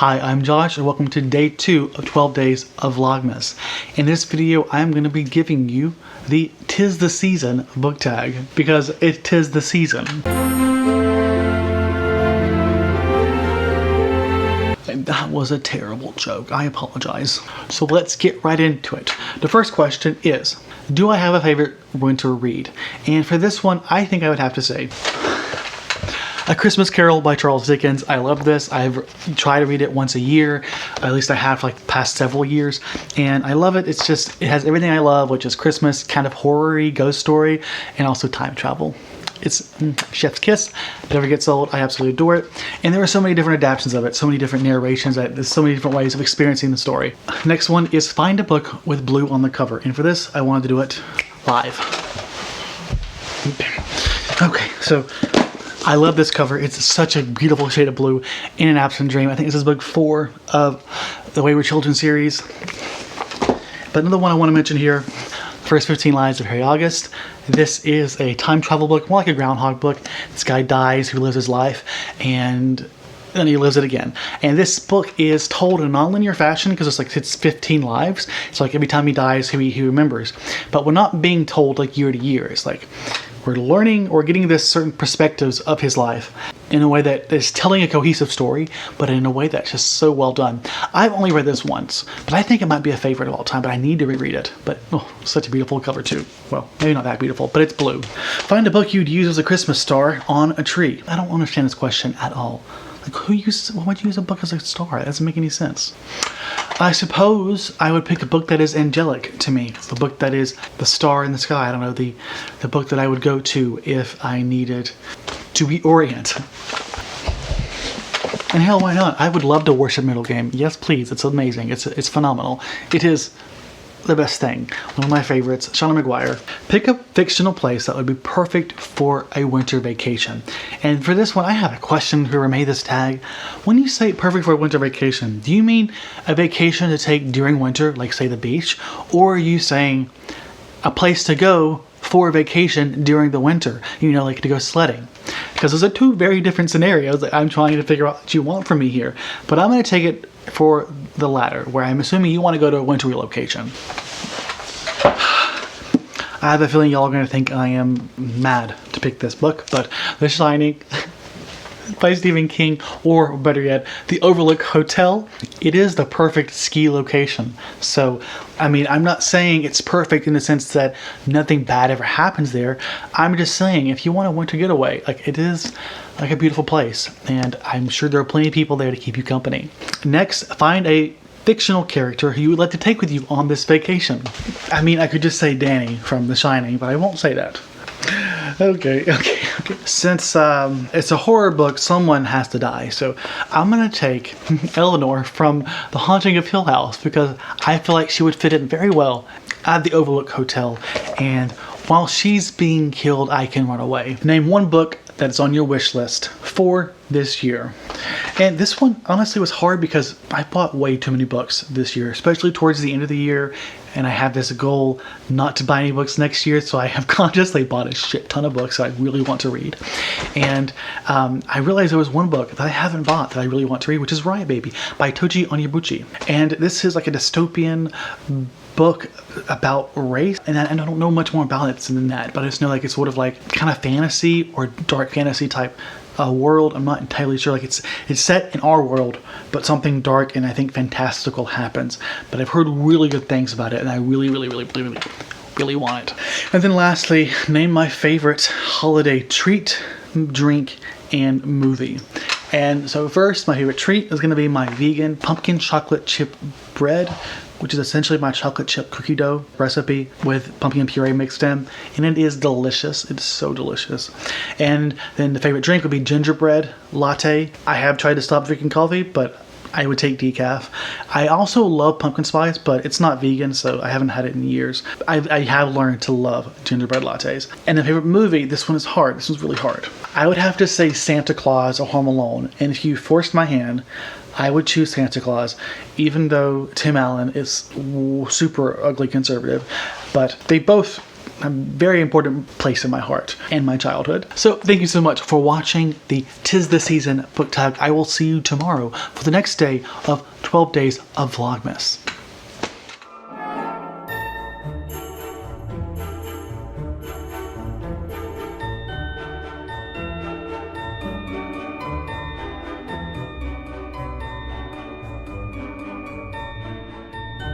Hi, I'm Josh and welcome to day 2 of 12 days of Vlogmas. In this video, I'm going to be giving you the "Tis the Season" book tag because it tis the season. And that was a terrible joke. I apologize. So let's get right into it. The first question is, do I have a favorite winter read? And for this one, I think I would have to say A Christmas Carol by Charles Dickens. I love this. I've tried to read it once a year. At least I have for like the past several years. And I love it. It has everything I love, which is Christmas, kind of horror-y, ghost story, and also time travel. It's chef's kiss. Never gets old. I absolutely adore it. And there are so many different adaptations of it, so many different narrations, there's so many different ways of experiencing the story. Next one is find a book with blue on the cover. And for this, I wanted to do it live. Okay, so I love this cover. It's such a beautiful shade of blue in An Absent Dream. I think this is book 4 of the Wayward Children series. But another one I want to mention here, First 15 Lives of Harry August. This is a time travel book, more like a Groundhog book. This guy dies who lives his life and then he lives it again. And this book is told in a non-linear fashion because it's 15 lives. So like every time he dies, he remembers. But we're not being told like year to year. It's like we're learning or getting this certain perspectives of his life in a way that is telling a cohesive story, but in a way that's just so well done. I've only read this once, but I think it might be a favorite of all time, but I need to reread it. But such a beautiful cover too. Well, maybe not that beautiful, but it's blue. Find a book you'd use as a Christmas star on a tree. I don't understand this question at all. Like, why would you use a book as a star? That doesn't make any sense. I suppose I would pick a book that is angelic to me. The book that is the star in the sky. I don't know, the book that I would go to if I needed to reorient. And hell, why not? I would love to worship Middlegame. Yes, please. It's amazing. It's phenomenal. It is the best thing. One of my favorites, Seanan McGuire. Pick a fictional place that would be perfect for a winter vacation. And for this one, I have a question whoever made this tag. When you say perfect for a winter vacation, do you mean a vacation to take during winter, like say the beach? Or are you saying a place to go for a vacation during the winter? You know, like to go sledding. Because those are two very different scenarios that I'm trying to figure out what you want from me here. But I'm going to take it for the latter, where I'm assuming you want to go to a wintry location. I have a feeling y'all are going to think I am mad to pick this book, but The Shining by Stephen King, or better yet, The Overlook Hotel, it is the perfect ski location. So, I mean, I'm not saying it's perfect in the sense that nothing bad ever happens there. I'm just saying if you want a winter getaway, like it is like a beautiful place, and I'm sure there are plenty of people there to keep you company. Next, find a fictional character who you would like to take with you on this vacation. I mean, I could just say Danny from The Shining, but I won't say that. Okay. Since it's a horror book, someone has to die. So I'm going to take Eleanor from The Haunting of Hill House because I feel like she would fit in very well at the Overlook Hotel. And while she's being killed, I can run away. Name one book that's on your wish list for this year. And this one honestly was hard because I bought way too many books this year, especially towards the end of the year. And I have this goal not to buy any books next year, so I have consciously bought a shit ton of books that I really want to read. And I realized there was one book that I haven't bought that I really want to read, which is Riot Baby by Tochi Onyebochi. And this is like a dystopian book about race, and I don't know much more about it than that, but I just know like it's sort of like kind of fantasy or dark fantasy type world. I'm not entirely sure. Like it's set in our world, but something dark and I think fantastical happens. But I've heard really good things about it, and I really want it. And then lastly, name my favorite holiday treat, drink, and movie. And so first, my favorite treat is going to be my vegan pumpkin chocolate chip bread, which is essentially my chocolate chip cookie dough recipe with pumpkin puree mixed in. And it is delicious. It's so delicious. And then the favorite drink would be gingerbread latte. I have tried to stop drinking coffee, but I would take decaf. I also love pumpkin spice, but it's not vegan, so I haven't had it in years. I have learned to love gingerbread lattes. And the favorite movie, this one is hard. This one's really hard. I would have to say Santa Claus or Home Alone. And if you forced my hand, I would choose Santa Claus, even though Tim Allen is super ugly conservative. But they both a very important place in my heart and my childhood. So thank you so much for watching the 'Tis the Season book tag. I will see you tomorrow for the next day of 12 days of Vlogmas.